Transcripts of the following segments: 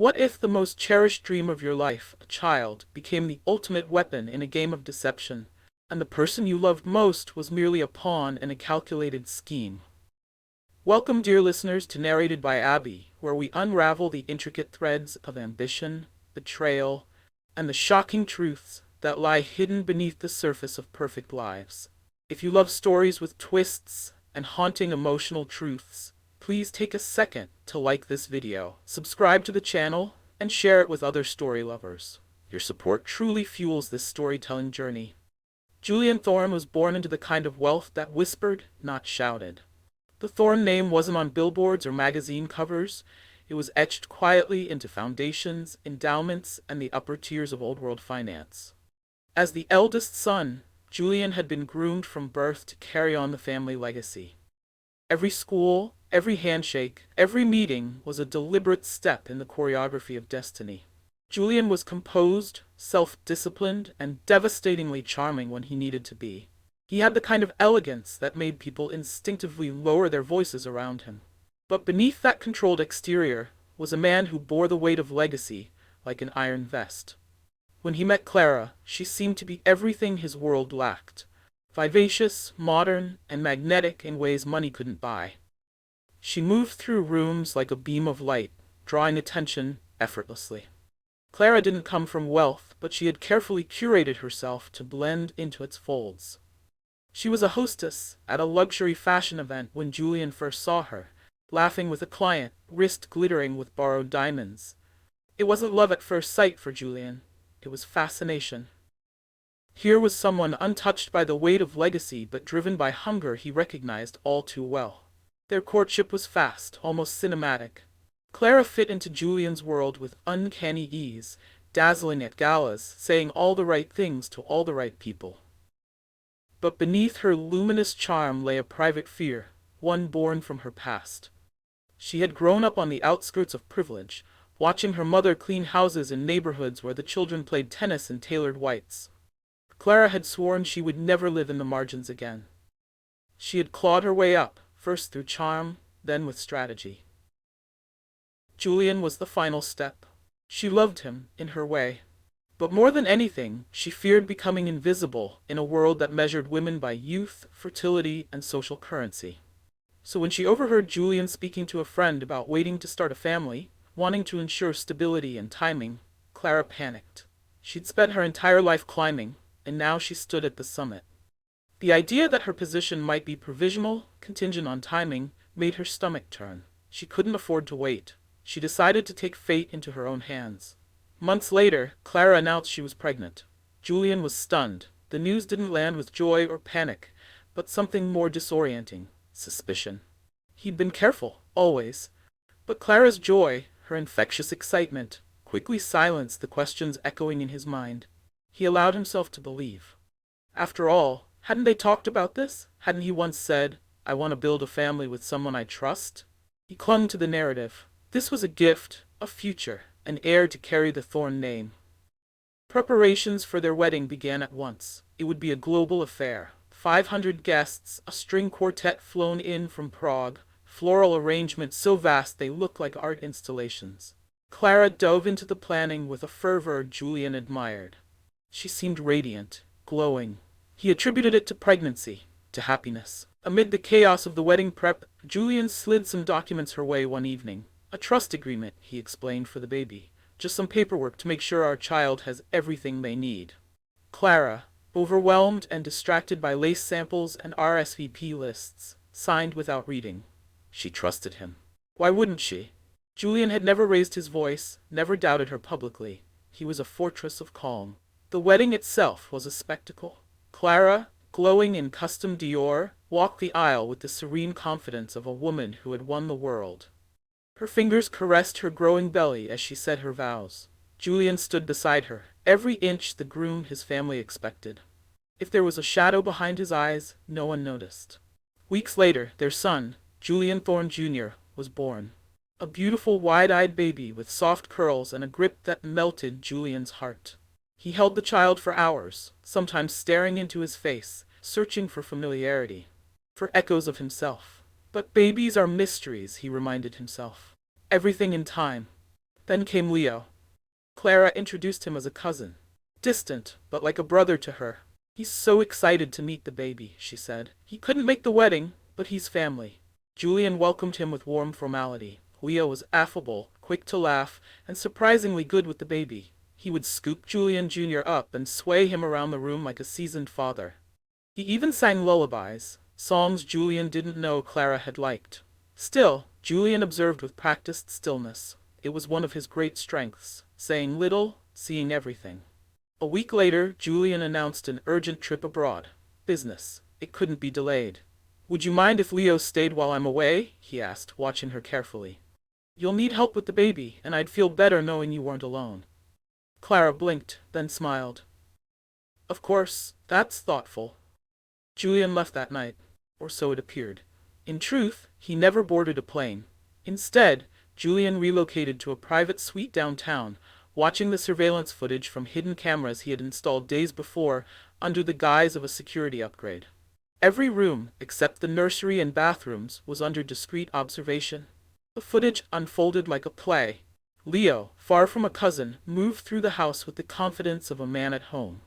What if the most cherished dream of your life, a child, became the ultimate weapon in a game of deception, and the person you loved most was merely a pawn in a calculated scheme? Welcome, dear listeners, to Narrated by Abby, where we unravel the intricate threads of ambition, betrayal, and the shocking truths that lie hidden beneath the surface of perfect lives. If you love stories with twists and haunting emotional truths, please take a second to like this video, subscribe to the channel, and share it with other story lovers. Your support truly fuels this storytelling journey. Julian Thorne was born into the kind of wealth that whispered, not shouted. The Thorne name wasn't on billboards or magazine covers. It was etched quietly into foundations, endowments, and the upper tiers of old-world finance. As the eldest son, Julian had been groomed from birth to carry on the family legacy. Every school, every handshake, every meeting was a deliberate step in the choreography of destiny. Julian was composed, self-disciplined, and devastatingly charming when he needed to be. He had the kind of elegance that made people instinctively lower their voices around him. But beneath that controlled exterior was a man who bore the weight of legacy like an iron vest. When he met Clara, she seemed to be everything his world lacked. Vivacious, modern, and magnetic in ways money couldn't buy. She moved through rooms like a beam of light, drawing attention effortlessly. Clara didn't come from wealth, but she had carefully curated herself to blend into its folds. She was a hostess at a luxury fashion event when Julian first saw her, laughing with a client, wrist glittering with borrowed diamonds. It wasn't love at first sight for Julian. It was fascination. Here was someone untouched by the weight of legacy but driven by hunger he recognized all too well. Their courtship was fast, almost cinematic. Clara fit into Julian's world with uncanny ease, dazzling at galas, saying all the right things to all the right people. But beneath her luminous charm lay a private fear, one born from her past. She had grown up on the outskirts of privilege, watching her mother clean houses in neighborhoods where the children played tennis in tailored whites. Clara had sworn she would never live in the margins again. She had clawed her way up, first through charm, then with strategy. Julian was the final step. She loved him, in her way. But more than anything, she feared becoming invisible in a world that measured women by youth, fertility, and social currency. So when she overheard Julian speaking to a friend about waiting to start a family, wanting to ensure stability and timing, Clara panicked. She'd spent her entire life climbing, and now she stood at the summit. The idea that her position might be provisional, contingent on timing, made her stomach turn. She couldn't afford to wait. She decided to take fate into her own hands. Months later, Clara announced she was pregnant. Julian was stunned. The news didn't land with joy or panic, but something more disorienting: suspicion. He'd been careful, always. But Clara's joy, her infectious excitement, quickly silenced the questions echoing in his mind. He allowed himself to believe. After all, hadn't they talked about this? Hadn't he once said, "I want to build a family with someone I trust"? He clung to the narrative. This was a gift, a future, an heir to carry the Thorne name. Preparations for their wedding began at once. It would be a global affair. 500 guests, a string quartet flown in from Prague, floral arrangements so vast they looked like art installations. Clara dove into the planning with a fervor Julian admired. She seemed radiant, glowing. He attributed it to pregnancy, to happiness. Amid the chaos of the wedding prep, Julian slid some documents her way one evening. "A trust agreement," he explained, "for the baby. Just some paperwork to make sure our child has everything they need." Clara, overwhelmed and distracted by lace samples and RSVP lists, signed without reading. She trusted him. Why wouldn't she? Julian had never raised his voice, never doubted her publicly. He was a fortress of calm. The wedding itself was a spectacle. Clara, glowing in custom Dior, walked the aisle with the serene confidence of a woman who had won the world. Her fingers caressed her growing belly as she said her vows. Julian stood beside her, every inch the groom his family expected. If there was a shadow behind his eyes, no one noticed. Weeks later, their son, Julian Thorne Jr., was born. A beautiful wide-eyed baby with soft curls and a grip that melted Julian's heart. He held the child for hours, sometimes staring into his face, searching for familiarity, for echoes of himself. But babies are mysteries, he reminded himself. Everything in time. Then came Leo. Clara introduced him as a cousin. Distant, but like a brother to her. He's so excited to meet the baby, she said. He couldn't make the wedding, but he's family. Julian welcomed him with warm formality. Leo was affable, quick to laugh, and surprisingly good with the baby. He would scoop Julian Jr. up and sway him around the room like a seasoned father. He even sang lullabies, songs Julian didn't know Clara had liked. Still, Julian observed with practiced stillness. It was one of his great strengths, saying little, seeing everything. A week later, Julian announced an urgent trip abroad. Business. It couldn't be delayed. "Would you mind if Leo stayed while I'm away?" he asked, watching her carefully. "You'll need help with the baby, and I'd feel better knowing you weren't alone." Clara blinked, then smiled. "Of course, that's thoughtful." Julian left that night, or so it appeared. In truth, he never boarded a plane. Instead, Julian relocated to a private suite downtown, watching the surveillance footage from hidden cameras he had installed days before under the guise of a security upgrade. Every room, except the nursery and bathrooms, was under discreet observation. The footage unfolded like a play. Leo, far from a cousin, moved through the house with the confidence of a man at home.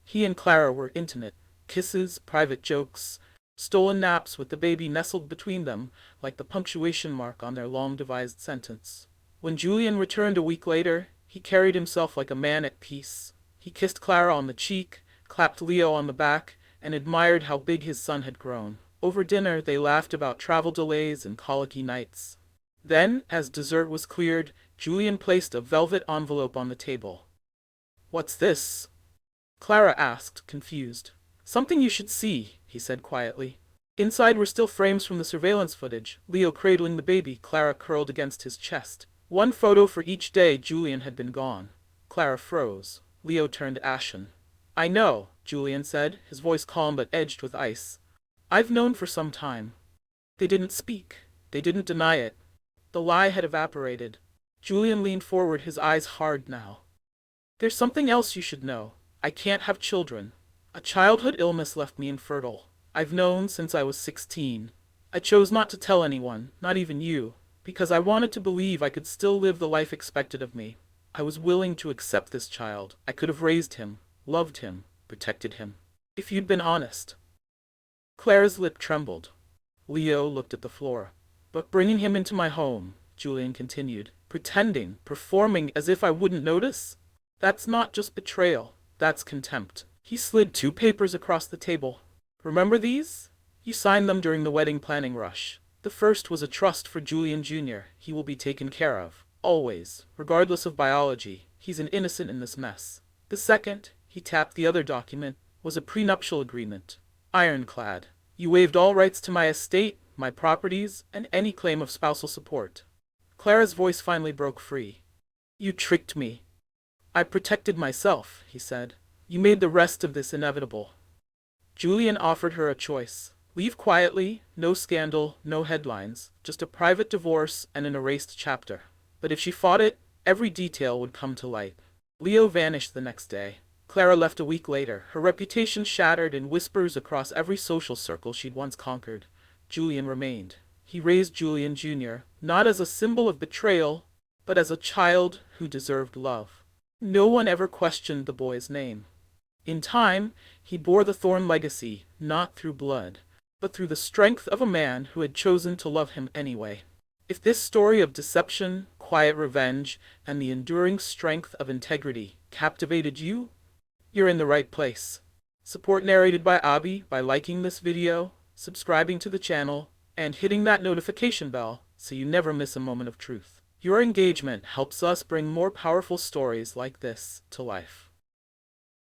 He and Clara were intimate. Kisses, private jokes, stolen naps with the baby nestled between them, like the punctuation mark on their long-devised sentence. When Julian returned a week later, he carried himself like a man at peace. He kissed Clara on the cheek, clapped Leo on the back, and admired how big his son had grown. Over dinner, they laughed about travel delays and colicky nights. Then, as dessert was cleared, Julian placed a velvet envelope on the table. "What's this?" Clara asked, confused. "Something you should see," he said quietly. Inside were still frames from the surveillance footage, Leo cradling the baby, Clara curled against his chest. One photo for each day Julian had been gone. Clara froze. Leo turned ashen. "I know," Julian said, his voice calm but edged with ice. "I've known for some time." They didn't speak. They didn't deny it. The lie had evaporated. Julian leaned forward, his eyes hard now. "There's something else you should know. I can't have children. A childhood illness left me infertile. I've known since I was 16. I chose not to tell anyone, not even you, because I wanted to believe I could still live the life expected of me. I was willing to accept this child. I could have raised him, loved him, protected him. If you'd been honest." Clara's lip trembled. Leo looked at the floor. "But bringing him into my home," Julian continued, "pretending, performing as if I wouldn't notice? That's not just betrayal. That's contempt." He slid 2 papers across the table. "Remember these? You signed them during the wedding planning rush. The first was a trust for Julian Jr. He will be taken care of. Always, regardless of biology. He's an innocent in this mess. The second," he tapped the other document, "was a prenuptial agreement. Ironclad. You waived all rights to my estate, my properties, and any claim of spousal support." Clara's voice finally broke free. "You tricked me." "I protected myself," he said. "You made the rest of this inevitable." Julian offered her a choice. Leave quietly, no scandal, no headlines, just a private divorce and an erased chapter. But if she fought it, every detail would come to light. Leo vanished the next day. Clara left a week later, her reputation shattered in whispers across every social circle she'd once conquered. Julian remained. He raised Julian Jr., not as a symbol of betrayal, but as a child who deserved love. No one ever questioned the boy's name. In time, he bore the Thorn legacy, not through blood, but through the strength of a man who had chosen to love him anyway. If this story of deception, quiet revenge, and the enduring strength of integrity captivated you, you're in the right place. Support Narrated by Abi by liking this video, subscribing to the channel, and hitting that notification bell so you never miss a moment of truth. Your engagement helps us bring more powerful stories like this to life.